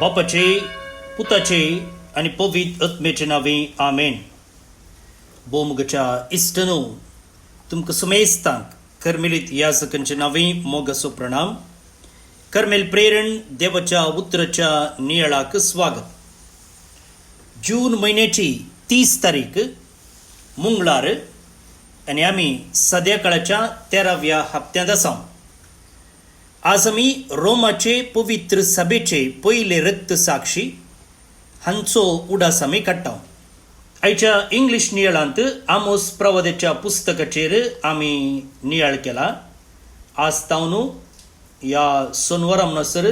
बापाचे पुताचे आणि पवित्र आत्म्याचे नावे आमेन. बोमगच्या इष्टनो तुमकां सुमेस्तांक कर्मेलीत याजकांचे नावे मोगसो प्रणाम. कर्मेल प्रेरण देवाच्या उतराच्या नियाळाक स्वागत. जून महिन्याची 30 तारीख मंगळार आणि आम्ही सद्याकाळच्या 13व्या हप्त्यांत आसा. आज आमी रोमाचे पवित्र सभेचे पयले रक्त साक्षी हांचो उडास आमी काडटा. आयच्या इंग्लीश नियाळांत आमोस प्रवाद्याच्या पुस्तकाचेर आमी नियाळ केला. आज तावन ह्या सोनवारा म्हणसर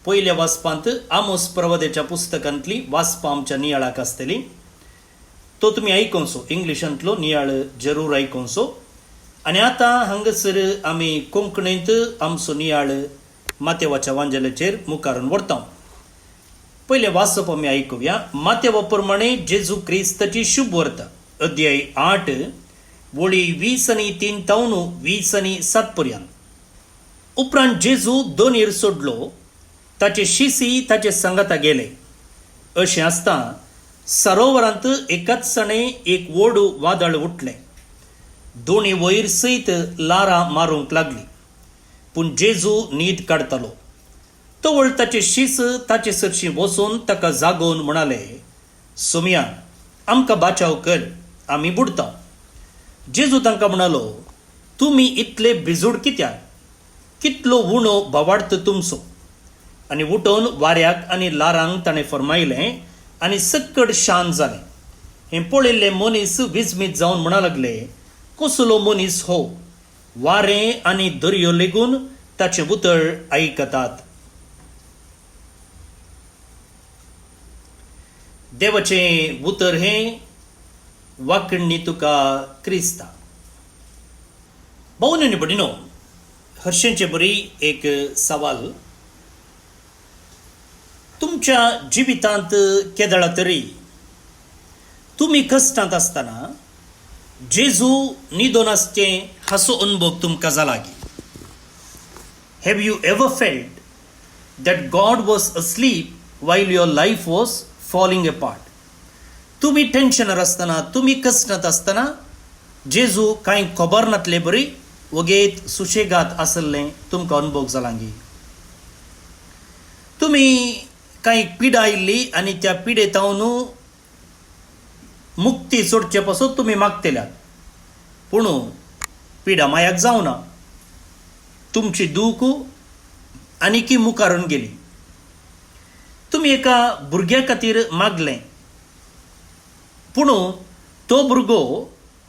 पयल्या वाचपांत आमोस प्रवाद्याच्या पुस्तकांतली वाचपां आमच्या नियाळाक आसतली. तो तुमी आयकोनसो, इंग्लिशांतलो नियाळ जरूर आयकोनसो. आणि आता हांगासर आमी कोंकणींत आमचो नियाळ मातेवाच्या वांजेलाचेर मुखारून व्हरता. पहिले वाचप आमी आयकुया. मातेवा प्रमाणे जेजू क्रिस्ताची शुभ वार्ता अध्याय 8 वळी 20 आनी 3 तावन 20 आनी 7 पर्यंत. उपरांत जेजू दोनीर सोडलो, ताचे शिशी ताचे संगता गेले. अशें आसता सरोवरांत एकाच सणे एक व्हड वादळ उठलें. दोनी वयर सयत लारां मारूंक लागली, पूण जेजू न्हीद काडतालो. तवळ ताचे शिस ताचे सरशी वचून ताका जागोवन म्हणाले, सोमया आमकां बाचाव कर, आमी बुडता. जेजू तांकां म्हणालो, तुमी इतले भिजूड कित्याक? कितलो उणो भवाडत तुमचो. आनी उठोवन वाऱ्याक आनी लारांक ताणें फरमायलें आनी सक्कड शांत जालें. हें पळयल्ले मनीस विस्मीत जावन म्हणा लागले, कसलो मनीस हो, वारें आनी दर्यो लेगून ताचे उतर आयकतात. देवाचें उतर हें वाकण्णी तुका क्रिस्ता. भोवन आनी भयणीनो, हर्शेंचे बरी एक सवाल. तुमच्या जिवितांत केदळा तरी तुमी कश्टांत आसतना जेजू न्हिदोन आसचें हाचो अनुभव तुमकां जाला की? Have you ever felt that God was asleep while your life was falling apart? तुमी टेन्शनार आसतना, तुमी कश्टांत आसतना जेजू कांय खबर नातले बरी वगेत सुशेगाद आसलें तुमकां अनुभव जाला की? तुमी कांय पिडा आयिल्ली आनी त्या पिडेतावन मुक्ती सोडचे पासून तुमी मागतल्यात, पूण पिडा मायाक जावना. तुमची दूख आनीकी मुखारून गेली. तुमी एका भुरग्या खातीर मागलें, पूण तो भुरगो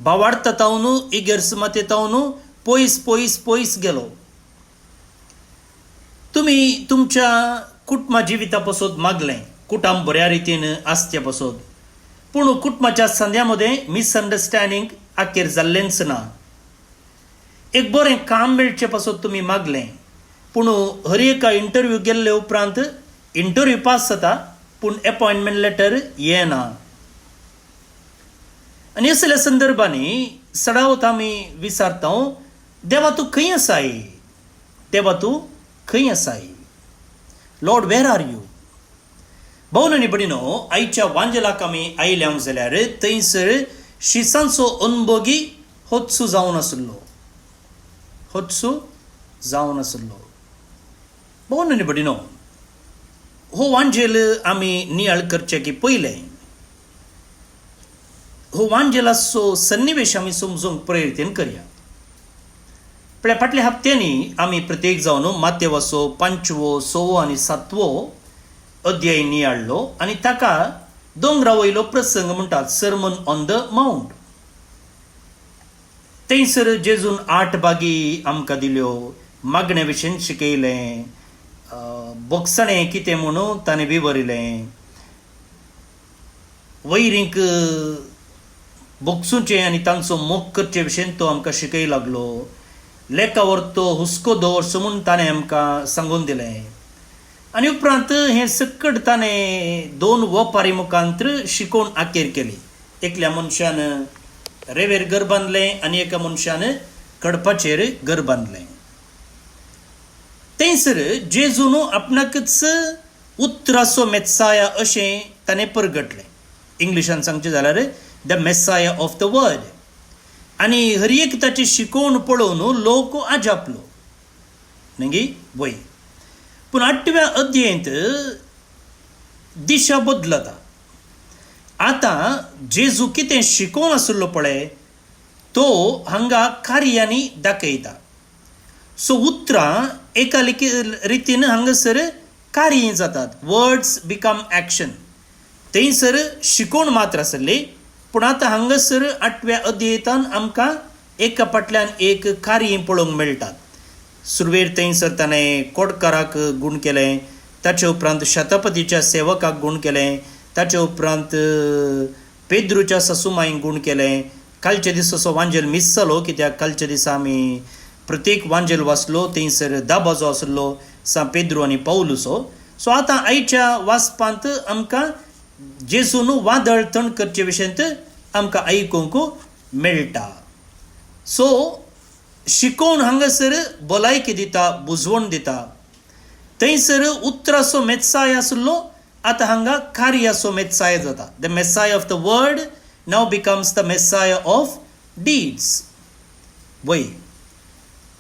भावार्थ तावन इगर्स माते तावन पयस पयस पयस गेलो. तुमी तुमच्या कुटुंबा जिविता पासून मागलें, कुटुंब बऱ्या रितीन आसचे पासून, पूण कुटुंबाच्या संद्या मध्ये मिसअंडरस्टँडिंग आखेर जाल्लेंच ना. एक बरें काम मेळचे पासून तुमी मागलें, पूण हर एका इंटरव्यू गेल्ले उपरांत इंटरव्यू पास जाता, पूण अपॉयंटमेंट लेटर येना. आनी असल्या संदर्भांनी सडावत आमी विचारता, देवा तूं खंय आसाय? देवा तूं खंय आसाय? Lord where are you? भोवन आनी भयणीनो, आयच्या वांजेलाक आमी आयल्यांक जाल्यार थंयसर शिसांचो अनुभोगी होत्सू जावन आसलो. होत्सू जावन आसलो. भोवन आनी भयणीनो, हो वांजेल आमी नियाळ करचे की पयलें हो वांजेलाचो सन्निवेश आमी समजूंक प्रयत्न करया. फाटल्या हप्त्यांनी आमी प्रत्येक जावन मातेवाचो 5वो, 6वो आनी 7वो अध्याय नियाळलो आनी ताका दोंगरा वयलो प्रसंग म्हणटात, सर्मन ऑन द माउंट. थंयसर जेजून 8 बागी आमकां दिल्यो, मागण्या विशीं शिकयलें, बोगसणें कितें म्हणून ताणें विवरिलें, वैरींक बोगसूचें आनी तांचो मोग करचे विशीं तो आमकां शिकय लागलो. लेखावर तो हुस्को दवरचो म्हूण ताणें आमकां सांगून दिलें. आनी उपरांत हें सक्कड ताणें 2 वेपारी मुखांतर शिकोवन आखेर केली. एकल्या मनशान रेवेर घर बांदलें आनी एका मनशान कडपाचेर घर बांदलें. थंयसर जेजून आपणाकच उतरासो मेत्साया अशें ताणें परगटलें. इंग्लिशान सांगचें जाल्यार द मेस्साया ऑफ द वर्ल्ड. आनी हर एक ताची शिकोवण पळोवन लोक आजापलो न्ही वय. पूण 8व्या अध्यायांत दिशा बदलता. आतां जेजू कितें शिकोवन आसलो पळय तो हांगा कार्यांनी दाखयता. सो उतरां एका रितीन हांगासर कार्य जातात. Words become action. थंयसर शिकोवण मात्र आसली पूण आतां हांगासर 8व्या अध्यायांत आमकां एका फाटल्यान एक कार्य पळोवंक मेळटात. सुरवेर थंयसर ताणें कोडकाराक गूण केलें, ताचे उपरांत शतपतीच्या सेवकाक गूण केलें, ताचे उपरांत पेद्रूच्या ससूमाईक गूण केलें. कालच्या दिसाचो वांजेल मिस जालो कित्याक कालच्या दिसा आमी प्रत्येक वांजेल वाचलो थंयसर दाबा जो आसलो सा पेद्रू आनी पावलुचो. सो आतां आयच्या वाचपांत आमकां जेजून वादळ थंड करचे विशयंत आमकां आयकूंक मेळटा. सो शिकोवन हांगासर भलायकी दिता, बुजवण दिता. थंयसर उतरासो मेत्साय आसलो आतां हांगा कार्यासो मेत्साय जाता. The message of the word now becomes the message of deeds वय.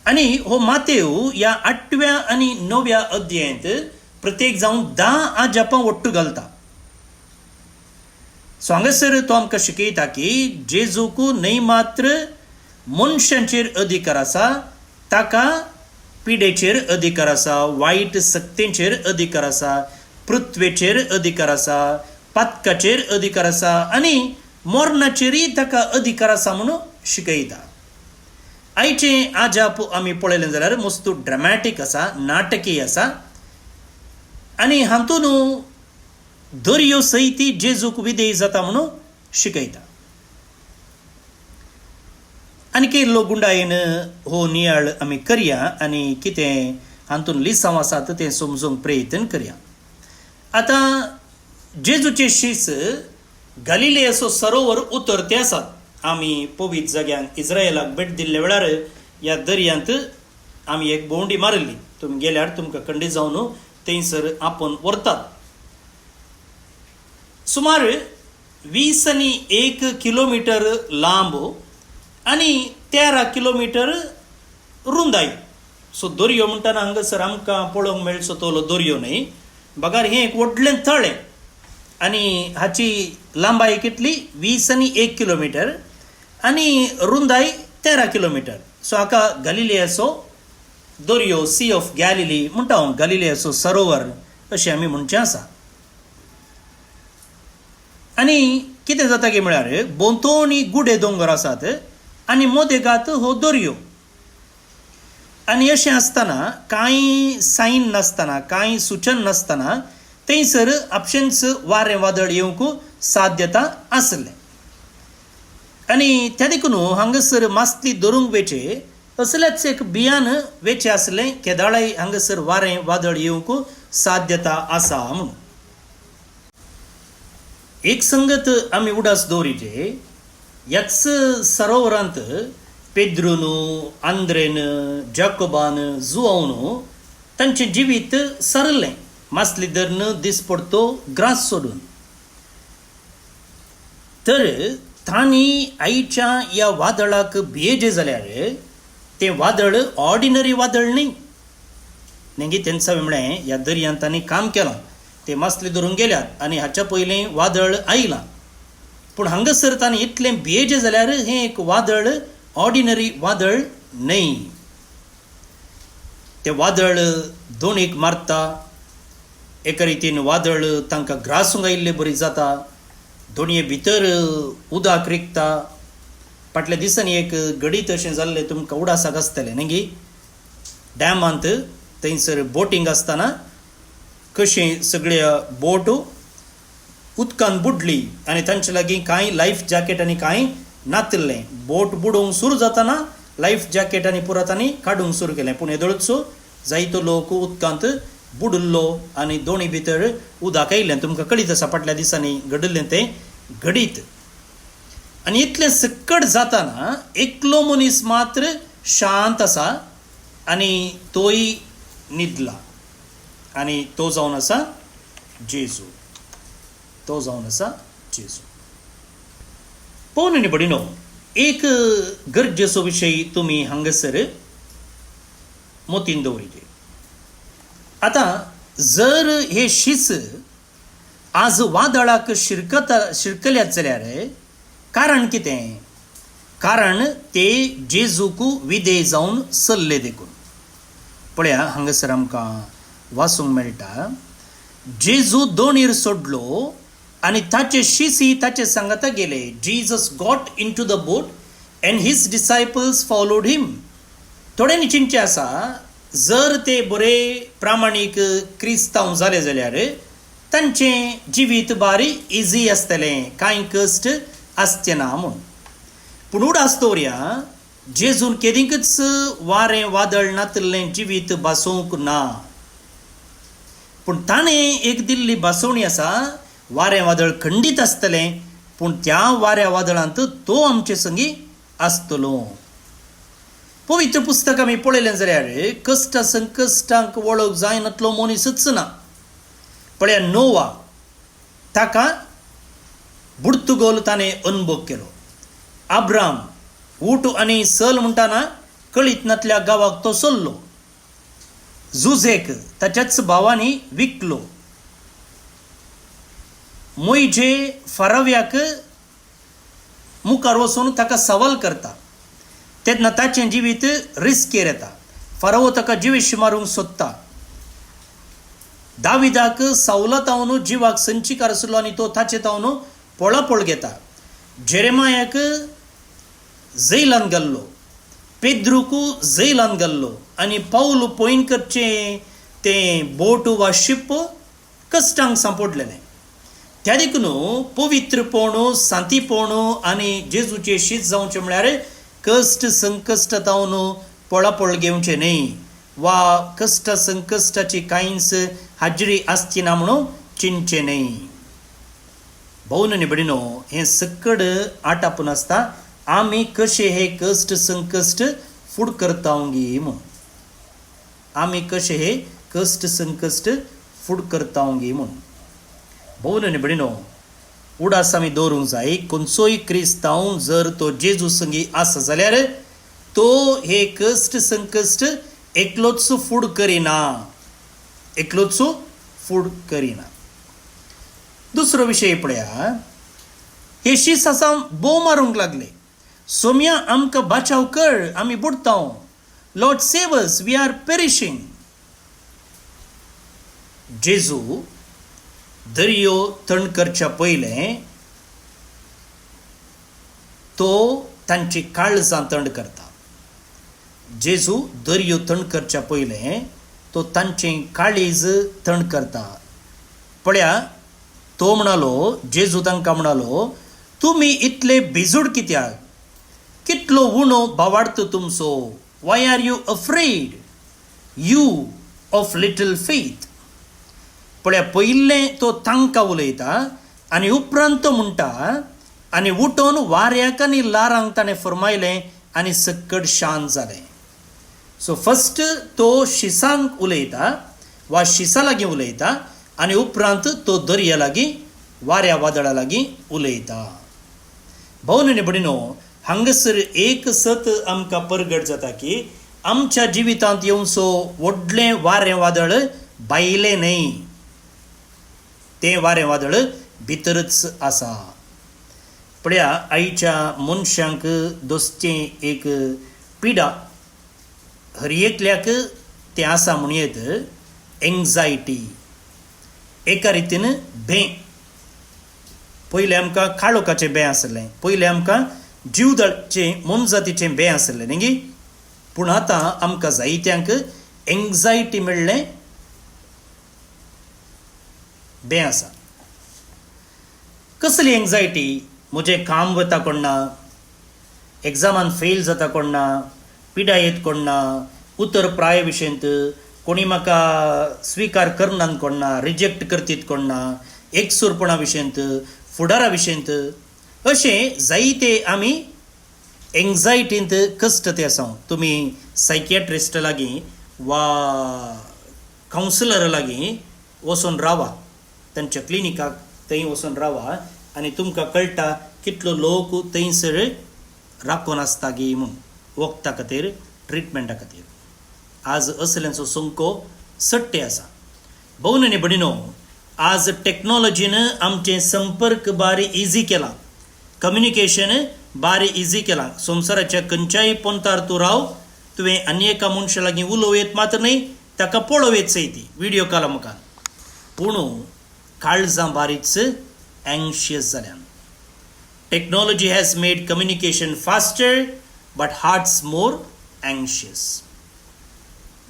आनी हो मातेव ह्या 8व्या आनी 9व्या अध्यायांत प्रत्येक जावन 10 आजापां वट्टू घालता. सो हांगासर तो आमकां शिकयता की जेजूक न्हय मात्र मनशांचेर अधिकार आसा, ताका पिडेचेर अधिकार आसा, वायट सक्तींचेर अधिकार आसा, पृथ्वेचेर अधिकार आसा, पातकाचेर अधिकार आसा आनी मरणाचेरय ताका अधिकार आसा म्हणून शिकयता. आयचें आजाप आमी पळयलें जाल्यार मस्त ड्रमॅटीक आसा, नाटकी आसा आनी हातून दर्यो सयती जेजूक विधेय जाता म्हणून शिकयता. आनी केल्लो गुंडायेन हो नियाळ आमी करया आनी कितें हातून लिसांव आसात तें समजूंक प्रयत्न करया. आतां जेजूचे शीस गलिलेयाचो सरोवर उतरते आसात. आमी पवित्र जाग्यांक इस्रायलाक भेट दिल्ले वेळार ह्या दर्यांत आमी एक भोंवडी मारली. तुमी गेल्यार तुमकां खंडीत जावन थंयसर आपण व्हरतात. सुमार 21 किलोमीटर लांब आनी 13 किलोमीटर रुंदाय. सो दर्यो म्हणटाना हांगासर आमकां पळोवंक मेळचो तोलो दर्यो न्हय. बगार हें एक व्हडलें तळें आनी हाची लांबाय कितली 21 किलोमीटर आनी रुंदाय 13 किलोमीटर. सो हाका गलिलेयाचो दर्यो सी ऑफ गॅलिली म्हणटा हांव, गलिलेयाचो सरोवर अशें आमी म्हणचें आसा. आनी कितें जाता की म्हळ्यार भोंवतणी गुडे दोंगर आसात आनी मदेगात हो दर्यो. आनी अशें आसतना कांय सायन नासतना, कांय सुचन नासतना थंयसर आपशेंच वारें वादळ येवंक साध्यता आसलें. आनी त्या देखून हांगासर मास्ती धरूंक वेचे असलेच एक बियान वेचे आसलें केदाळाय हांगासर वारें वादळ येवंक साध्यता आसा म्हणून. एक संगत आमी उडास दवरिचे ह्याच सरोवरांत पेद्रून, आंद्रेन, जाकोबान, जुआवन तांचें जिवीत सरलें मासली धरण दिसपडतो ग्रास सोडून. तर तांणी आयच्या ह्या वादळाक भियेजे जाल्यार तें वादळ ऑर्डिनरी वादळ न्ही. नेगी तेंचा म्हळें ह्या दर्यांत तांणी काम केलां, ते मासली धरून गेल्यात आनी हाच्या पयलीं वादळ आयलां. पूण हांगासर तांणी इतलें भियेजे जाल्यार हें एक वादळ ऑर्डिनरी वादळ न्हय. तें वादळ दोनीक मारता. एका रितीन वादळ तांकां ग्रासूंक आयिल्ले बरी जाता. दोनये भितर उदक रिकता. फाटल्या दिसांनी एक गडीत अशें जाल्लें तुमकां उडासाक आसतलें न्ही. डॅमांत थंयसर बोटींग आसतना कशें सगळ्या बोट उदकान बुडली आनी तांचे लागीं कांय लायफ जॅकेट आनी कांय नातल्लें. बोट बुडोवंक सुरू जातना लायफ जॅकेट आनी पुरो तांणी काडूंक सुरू केलें. पूण येदोळचो जायतो लोक उदकांत बुडल्लो आनी दोनी भितर उदक आयिल्लें. तुमकां कळीत आसा फाटल्या दिसांनी घडिल्लें तें घडीत. आनी इतलें सक्कट जाताना एकलो मनीस मात्र शांत आसा आनी तोय न्हिदला. आनी तो जावन आसा जेजू तो जावन आसा जेजू. पळोवन न्ही बडिनो, एक गरजेचो विशय तुमी हांगासर मोतीन दवरिजे. आतां जर हे शीस आज वादळाक शिरकल्यात जाल्यार कारण कितें? कारण ते जेजूक विधेय जावन चल्ले देखून. पळया हांगासर आमकां वाचूंक मेळटा, जेजू दोणीर सोडलो आनी ताचे शिसी ताचे सांगाता गेले. Jesus got into the boat and his disciples followed him. थोड्यांनी चिंतचे आसा, जर ते बरे प्रामाणीक क्रिस्तांव जाले जाल्यार तांचें जिवीत बारी इजी आसतलें, कांय कश्ट आसचे ना म्हूण. पूण उडास दवरया, जेजून केदींकच वारें वादळ नातल्लें जिवीत बासोवंक ना. पूण ताणें एक दिल्ली बासोवणी आसा, वारें वादळ खंडीत आसतलें पूण त्या वाऱ्या वादळांत तो आमचे संगी आसतलो. पवित्र पुस्तक आमी पळयलें जाल्यार कश्ट संकश्टांक वळख जायनातलो मनीसच ना. पळया नोवा, ताका बुडतुगोल ताणें अनुभव केलो. अब्राम ऊट आनी सल म्हणटाना कळीतनातल्या गांवाक तो चल्लो. जुजेक ताच्याच भावांनी विकलो. मोइजे फाराव्याक मुखार वचून ताका सवाल करता. तेन्ना ताचें जिवीत रिस्केर येता. फारावो ताका जिवीश मारूंक सोदता. दाविदाक सावला तावन जिवाक संचिकार आसलो आनी तो ताचे तावन पळापळ घेता. जेरेमायाक जैलान घाल्लो. पेद्रूक जैलान घाल्लो. आनी पाऊल पोयंकरचें तें बोट वा शिप कश्टांक सांपडलेलें. त्या देखून पवित्रपण, सांतीपण आनी जेजूचे शीत जावचें म्हळ्यार कश्ट संकश्ट तावन पळापळ घेवचें न्ही, वा कश्ट संकश्टाची कांयच हाजरी आसची ना म्हणून चिंतचें न्ही. भोवन न्ही बडिनो, हें सकड आटापून आसता आमी कशे हे कश्ट संकश्ट फुड करतावंगी म्हूण. आमी कशे हे कश्ट संकश्ट फुड करतावंगी म्हूण. भोवन न्ही बडिनो, उडास आमी दवरूंक जाय. खंयचोय क्रिस्तांव जर तो जेजू संगी आसा जाल्यार तो हे कश्ट संकश्ट एकलोच फूड करिना. एकलोच फूड करिना. दुसरो विशय पळया, हे शीस आसा बोव मारूंक लागले. सोम्या आमकां बाचाव कर, आमी बुडतांव. Lord save us, we are perishing. Jezu दर्यो थंड करच्या पयलें तो तांची काळजां थंड करता. जेजू दर्यो थंड करच्या पयलें तो तांचें काळीज थंड करता. पळया, तो म्हणालो, जेजू तांकां म्हणालो, तुमी इतले भिजूड कित्याक? कितलो उणो भावार्थ तुमचो? Why are you afraid, you of little faith. पळया, पयलें तो तांकां उलयता आनी उपरांत तो म्हणटा आनी उठोन वाऱ्याक आनी लारांक ताणें फरमायलें आनी सक्कड शांत जालें. सो फस्ट तो शिसांक उलयता वा शिसा लागीं उलयता आनी उपरांत तो दर्या लागीं, वाऱ्या वादळा लागीं उलयता. भोवन न्ही बडिनो, हांगासर एक सत आमकां परगट जाता की आमच्या जिवितांत येवचो व्हडलें वारें वादळ भायलें न्ही, तें वारें वादळ भितरच आसा. पळया, आयच्या मनशांक दोसचें एक पिडा हर एकल्याक तें आसा म्हणयत एंग्जायटी. एका रितीन भें. पयलें आमकां काळोखाचें भें आसलें, पयलें आमकां जीवदाचें मनजातीचें भें आसलें न्ही. पूण आतां आमकां जायत्यांक एंग्जायटी मेळ्ळें भें आसा. कसली एंग्जायटी? म्हजें काम वता कोण ना, एग्जामान फेल जाता कोण ना, पिडा येत कोण ना, उतर प्राय विशयंत कोणी म्हाका स्विकार करनान कोण ना, रिजेक्ट करतीत कोण ना, एकसुरपणा विशयंत, फुडारा विशयंत, अशें जायते आमी एंग्जायटींत कश्ट ते आसा. तुमी सायकियाट्रिस्ट लागीं वा कावन्सिलरा लागीं वचून रावा. तांच्या क्लिनिकाक थंय वचून रावा आनी तुमकां कळटा कितलो लोक थंयसर राखून आसता गी म्हूण वखदा खातीर ट्रिटमेंटा खातीर. आज असल्यांचो संको सट्टे आसा. भोवन आनी भयणीनो, आज टॅक्नॉलॉजीन आमचे संपर्क बारी इजी केला, कम्युनिकेशन बारी इजी केला. संवसाराच्या खंयच्याय पंथार तूं राव, तुवें आनी एका मनशा लागीं उलोवयत मात्र न्ही, ताका पळोवयत चयती व्हिडिओ कॉला मुखार. पूण काळजां बारीच एंशियस जाल्यान. Technology has made communication faster but hearts more anxious.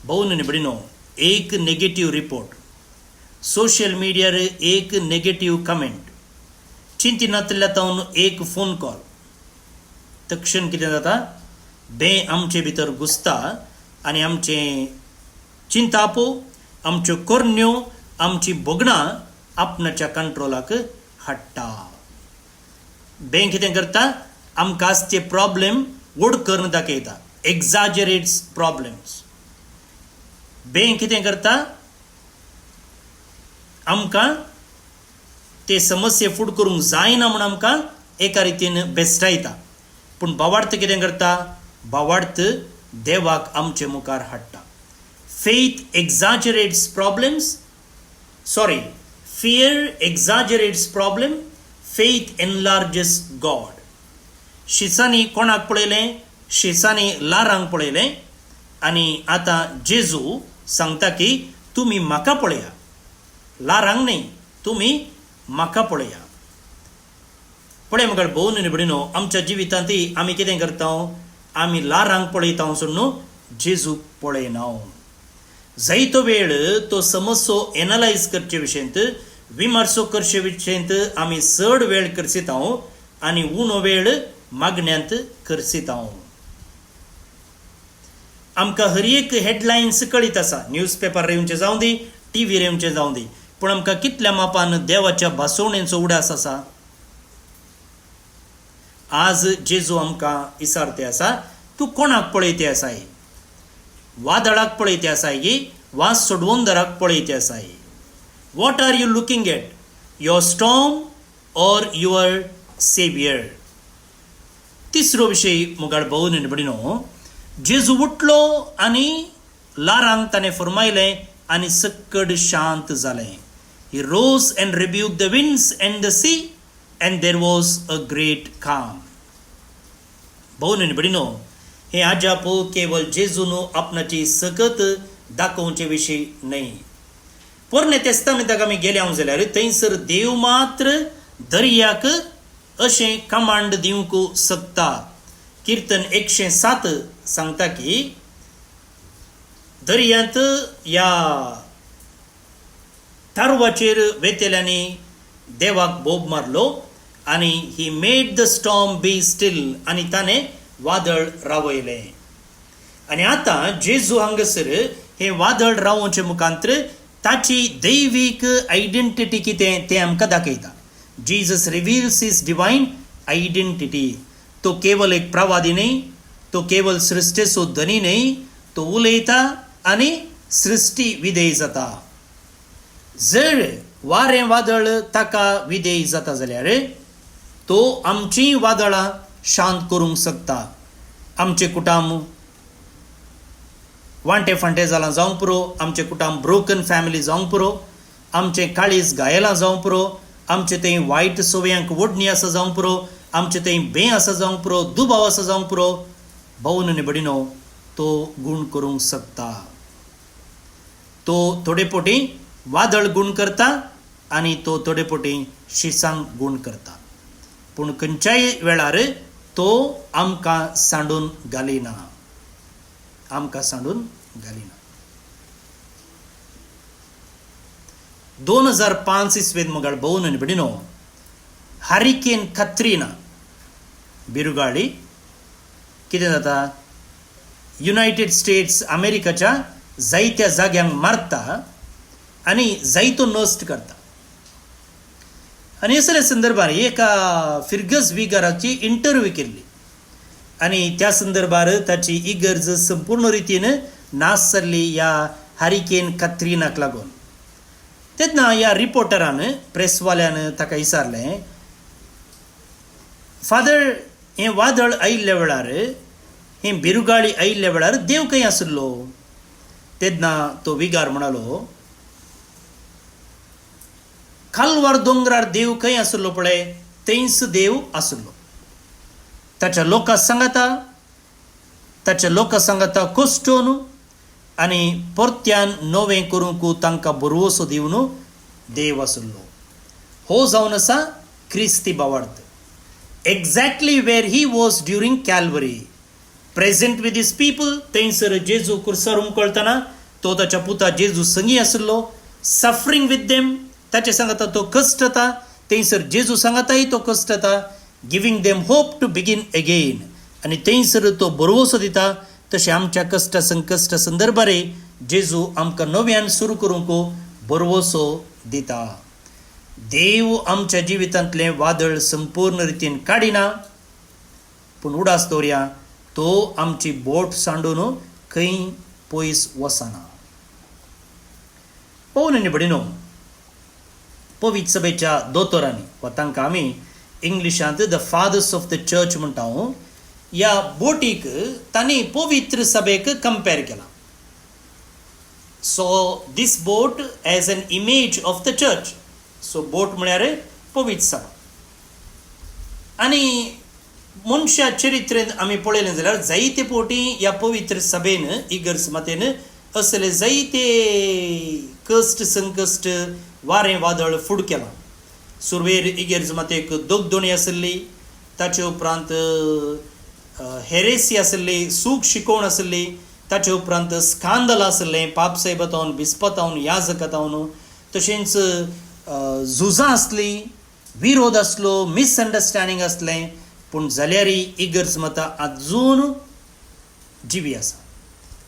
भोवन आनी भयणीनो, एक नेगेटिव्ह रिपोर्ट, सोशल मिडियार एक नेगेटिव्ह कमेंट, चिंतिनांतल्या तावन एक फोन कॉल, तक्षण कितें जाता, आमचे भितर घुसता आनी आमचे चिंतापो, आमच्यो कोरण्यो, आमची बोगणां आपणाच्या कंट्रोलाक हाडटा. कितें करता, आमकां आसचे प्रॉब्लेम वड करून दाखयता, एक्झाजरेट्स प्रॉब्लेम्स. कितें करता, आमकां ते समस्ये फूड करूंक जायना म्हूण आमकां एका रितीन बेश्टायता. पूण भावार्थ कितें करता, भावार्थ देवाक आमचे मुखार हाडटा. Faith exaggerates problems, sorry, fear exaggerates problem, faith enlarges God. शिसांनी कोणाक पळयलें, शिसांनी लारांक पळयलें आनी आतां जेजू सांगता की तुमी म्हाका पळया, लारांक न्ही, तुमी म्हाका पळया. पळय म्हाका भोवन आनी भयणीनो, आमच्या जिवितांतय आमी कितें करता, आमी लारांक पळयता सोड न्हू, जेजूक पळयना. जायतो वेळ तो समस्यो एनालायज करचे विशयंत, विमर्शो करचे विशयंत आमी चड वेळ करसिता आनी उणो वेळ मागण्यांत करसिता. आमकां हर एक हेडलायन्स कळीत आसा, न्यूजपेपर रेवचे जावं दी, टीव्ही रेवचे जावं दी, पूण आमकां कितल्या मापान देवाच्या भासवणेचो उडास आसा. आज जेजू आमकां इसारते आसा, तूं कोणाक पळयते आसाय, वादळाक पळयते आसाय वा सोडवंदराक पळयते आसाय. What are you looking at, your storm or your saviour. तिसरो विशय मुगाळ भोवन आनी भयणीनो, जेजू उठलो आनी लारांक ताणें फरमायलें आनी सक्कड शांत जालें. He rose and rebuked the winds and the sea and there was a great calm. भोवन आनी भयणीनो, हे आजाप केवळ जेजून आपणाची सकत दाखोवचे विशीं न्हय. पोरणे तेस्तामेंताक आमी गेले जाल्यार थंयसर देव मात्र दर्याक अशें कमांड दिवंक शकता. कीर्तन 107 सांगता की दर्यांत या तारवाचेर वेतेल्यांनी देवाक बोब मारलो आनी he made the storm be still आनी ताणें वादळ रावयलें. आनी आतां जेजू हांगासर हे वादळ रावोवचे मुखांतर ताची दैवीक आयडेंटिटी कितें तें आमकां दाखयता. Jesus reveals his divine identity. तो केवळ एक प्रवादी न्ही, तो केवळ सृश्टेचो धनी न्ही, तो उलयता आनी सृश्टी विधेय जाता. जर वारें वादळ ताका विधेय जाता जाल्यार तो आमचीं वादळां शांत करूंक शकता. आमचे कुटुंब वांटे फांटे जालां जावंक पुरो, आमचे कुटुंब ब्रोकन फॅमिली जावंक पुरो, आमचें काळीज घायलां जावंक पुरो, आमचे थंय वायट सवयांक वडणी आसा जावंक पुरो, आमचे थंय बें आसा जावंक पुरो, दुबाव आसा जावंक पुरो, भोवन आनी भयणीनो, तो गूण करूंक शकता. तो थोडे पोटी वादळ गूण करता आनी तो थोडे पोटी शिसांक गूण करता. पूण खंयच्याय वेळार तो आमकां सांडून घालिना, आमकां सांडून घालिना. 2005 इस्वेंत मुगाळ भोवन आनी भयणीनो, हरिकेन कत्रिना बिरुगाळी कितें जाता, युनायटेड स्टेट्स अमेरिकाच्या जायत्या जाग्यांक मारता आनी जायतो नश्ट करता. आनी असल्या संदर्भात एका फिर्गस विगाराची इंटरव्यू केल्ली आनी त्या संदर्भात ताची इगर्ज संपूर्ण रितीन नाश जाल्ली ह्या हरिकेन कत्रिनाक लागून. तेन्ना ह्या रिपोर्टरान प्रेसवाल्यान ताका विचारलें, फादर, हें वादळ आयिल्ल्या वेळार, हें बिरुगाळी आयिल्ल्या वेळार देव खंय आसलो? तेन्ना तो विगार म्हणालो, खालवार दोंगरार देव खंय आसलो पळय, थंयच देव आसलो. ताच्या लोकां सांगाता कोश्टोन आनी परत्यान नवें करूंक तांकां बरवसो दिवन देव आसलो. हो जावन आसा क्रिस्ती भावार्थ. Exactly where he was during Calvary, present with his people. थंयसर जेजू कुर्सार उमकळतना तो ताच्या पुता जेजू संगी आसलो. सफरींग विथ देम, ताचे सांगाता तो कश्ट जाता, थंयसर जेजू सांगाताय तो कश्ट जाता. Giving them hope to begin again, आनी थंयसर तो बरवसो दिता. तशें आमच्या कश्ट संकश्ट संदर्भारे जेजू आमकां नव्यान सुरू करूंक बरवसो दिता. देव आमच्या जिवितांतलें वादळ संपूर्ण रितीन काडिना, पूण उडास दवरया, तो आमची बोट सांडून खंय पयस वचना. पळोवन आनी भडिनो, पवित्र सभेच्या दोतोरांनी, वा तांकां आमी इंग्लिशांत the fathers of the church म्हणटा, ह्या बोटीक तांणी पवित्र सभेक कंपेर केला. So this boat as an image of the church. So boat म्हळ्यार पवित्र सभा. आनी मनशा चरित्रेन आमी पळयलें जाल्यार जायते फावटी ह्या पवित्र सभेन, इगर्ज मातेन असले जायते कश्ट संकश्ट, वारें वादळ फूड केलां. सुरवेर इगर्ज मातेक दोगदोणी आसली, ताचे उपरांत हेरेसी आसली, सूख शिकोवण आसली, ताचे उपरांत स्कांदल आसलें, पापसाहेबातावन, बिस्पतावन, याजकातावन, तशेंच झुजां आसली, विरोध आसलो, मिसअंडरस्टँडींग आसलें. पूण जाल्यारय इगर्ज माता आजून जिवी आसा,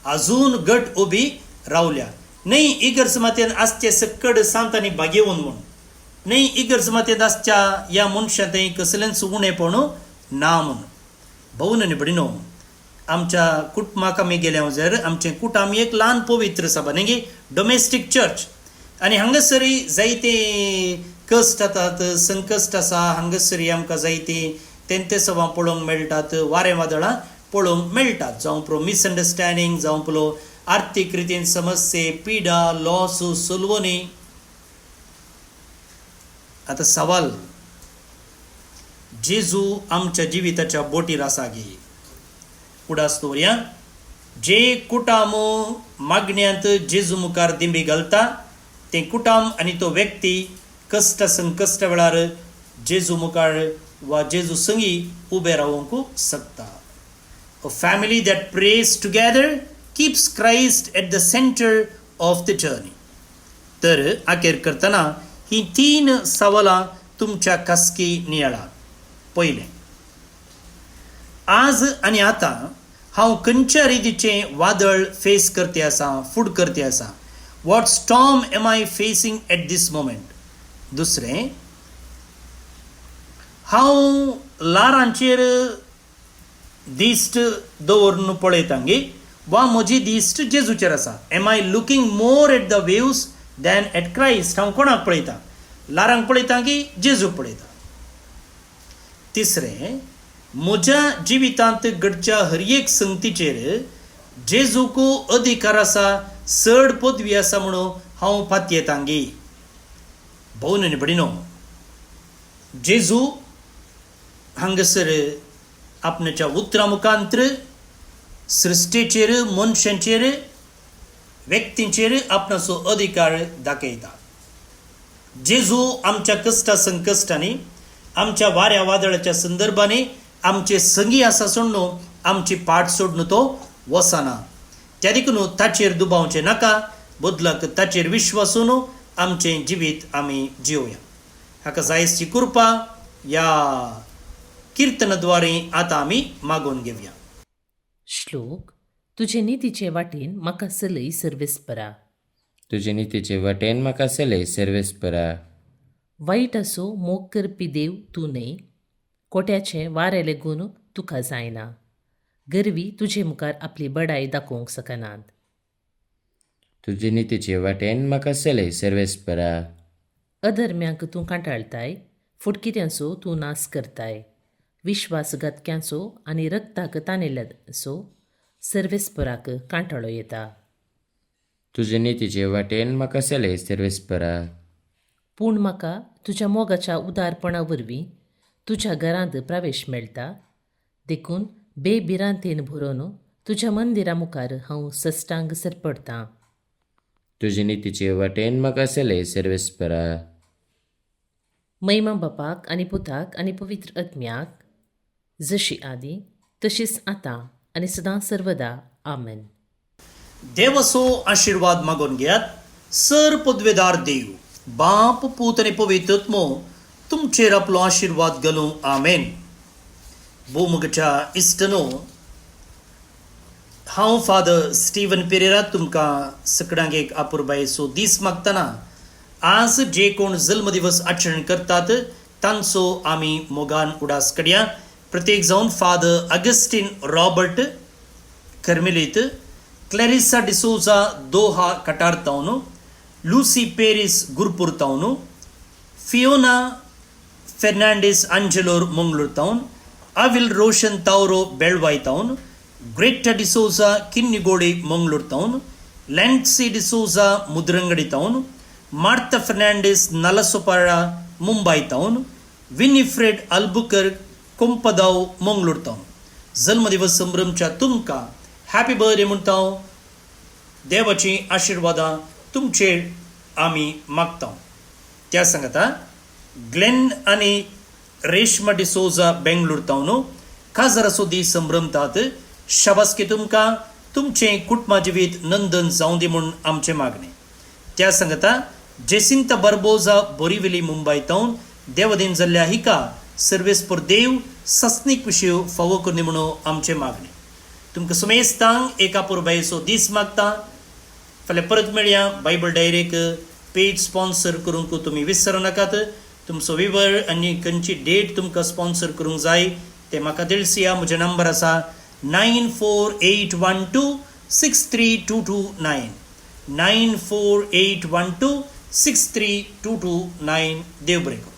आजून घट उबी रावल्या. न्हय इगर्ज मातेन आसचे सक्कड सांत आनी भाग्यवन म्हूण, न्हय इगर्ज मातेन आसच्या ह्या मनशां थंय कसलेंच उणेपण ना म्हूण. भोवन आनी भडिनो, आमच्या कुटुंबाक आमी गेले जाल्यार आमचें कुटुंब आमी एक ल्हान पवित्र सभा, न्ही डोमेस्टीक चर्च. आनी हांगासरी जायते कश्ट जातात, संकश्ट आसा. हांगासरी आमकां जायते तेंते सभा पळोवंक मेळटात, वारें वादळां पळोवंक मेळटात. जावं पळोव मिसअंडरस्टँडींग, जावं पळोव आर्थीक रितीन समस्ये, पिडा, लॉस, सुलवणी. आतां सवाल, जेजू आमच्या जिविताच्या बोटीर आसा गे? उडास दवरया. जे कुटुंब मागण्यांत जेजू मुखार दिंबी घालता, तें कुटुंब आनी तो व्यक्ती कश्ट संकश्ट वेळार जेजू मुखार वा जेजू संगी उबे रावंक शकता. A family that prays together keeps Christ at the center of the journey. तर आखेर करतना ही 3 सवालां तुमच्या कास्की नियाळा. पयलें, आज आनी आतां हांव खंयच्या रितीचें वादळ फेस करते आसा, फूड करते आसा? What storm am I facing at this moment? दुसरें, हांव लारांचेर दिश्ट दवरून पळयतां गे, वा म्हजी दिश्ट जेजूचेर आसा? Am I looking more at the waves than at Christ? हांव कोणाक पळयतां? लारांक पळयतां की जेजूक पळयतां? तिसरें, म्हज्या जिवितांत घडच्या हर एक संगतीचेर जेजूक अधिकार आसा, चड पदवी आसा म्हणून हांव पातयेतां गे? भोवन आनी भडिनो, जेजू हांगासर आपणाच्या उतरां मुखांतर सृश्टेचेर, मनशांचेर, व्यक्तींचेर आपणाचो अधिकार दाखयता. जेजू आमच्या कश्टा संकश्टांनी, आमच्या वाऱ्या वादळाच्या संदर्भांनी आमचे संगी आसा सोडून आमची पाट सोडून तो वसना. त्या देखून ताचेर दुबावचें नाका, बदलाक ताचेर विश्वासून आमचें जिवीत आमी जिवया. हाका जायसची कृपा ह्या किर्तनाद्वारे आतां आमी मागून घेवया. श्लोक. तुजे नितीचे वाटेन म्हाका सलय सर्वेस्परा. तुजे नितीचे वाटेन म्हाका सलय सर्वेस्परा. वायट असो मोग करपी देव तूं न्हय, कोट्याचें वारें लेगून तुका जायना. गरवी तुजे मुखार आपली बडाय दाखोवंक शकनात. तुजे नितीचे वाटेन म्हाका सलय सर्वेस्परा. अधर्म्यांक तूं कांटाळताय, फुडकित्यांचो तूं नास करताय, विश्वासघातक्यांचो आनी रक्ताक तानिल्ल्याचो सर्वेस्पराक कांटाळो येता. तुजे नितीचे वाटेन म्हाका सलय सर्वेस्परा. पूण म्हाका तुज्या मोगाच्या उदारपणा वरवीं तुज्या घरांत प्रवेश मेळटा, देखून बेभिरांतेन भरून तुज्या मंदिरा मुखार हांव सश्टांग सरपडटां. तुजे नितीचे वाटेन म्हाका सलय सर्वेस्परा. महिमा बापाक आनी पुताक आनी पवित्र आत्म्याक, जशी आदी तशीच आतां आनी सदां सर्वदा. आमेन. देवाचो आशीर्वाद मागून घेयात. सर पदवेदार देव, बाप, पूत आनी पवित्र आत्मो तुमचेर आपलो आशीर्वाद घालूं. आमेन. भोवमुगाच्या इश्टनो, हांव फादर स्टीवन पेरेरा तुमकां सगळ्यांक एक आपुरबायेचो दीस मागतना आज जे कोण जल्मदिवस आचरण करतात तांचो आमी मोगान उडास काडया. प्रत्येक जावन father Augustine Robert Carmelite, Clarissa D'Souza Doha Qatar तावन, लूसी पेरिस गुरपूर तावन, फियोना फेर्नांडीस आंजेलोर मंगळूर तावन, अविल रोशन तावरो बेळवाय तावन, ग्रेटा डिसोजा किन्निगोडी मंगळूर तावन, लँड्सी डिसोजा मुद्रंगडी तावन, मार्ता फर्नांडीस नालासोपारा मुंबई तावन, विनिफ्रेड अल्बुकर कोंपदाव मंगळूर तावन. जल्मदिवस संभ्रमच्या तुमकां हॅपी बर्थडे म्हणटा. देवाची आशिर्वादां तुमचेर आमी मागता. त्या सांगता ग्लेन आनी रेशमा डिसोजा बेंगळूर तावन काजाराचो दीस संभ्रमतात. शाबासकी तुमकां, तुमचें कुटुंबा जिवीत नंदन जावं दी म्हूण आमचें मागणें. त्या सांगता जेसिंता बार्बोजा बोरिविली मुंबय तावन देवदीन जाल्ल्या हिका सर्वेस्पर देव सस्नीक विशयो फावो करनी म्हणून आमचें मागणें. तुमकां सुमेस्तांक एका पुरबायेचो दीस मागता. फाल्यां परत मेळया. बायबल डायरेक पेज स्पॉन्सर करूंक तुमी विसरूं नाकात. तुमचो विवर आनी खंयची डेट तुमकां स्पॉन्सर करूंक जाय ते म्हाका दिलसिया. म्हजे नंबर आसा 9481263229 9481263229. देव बरें करूं.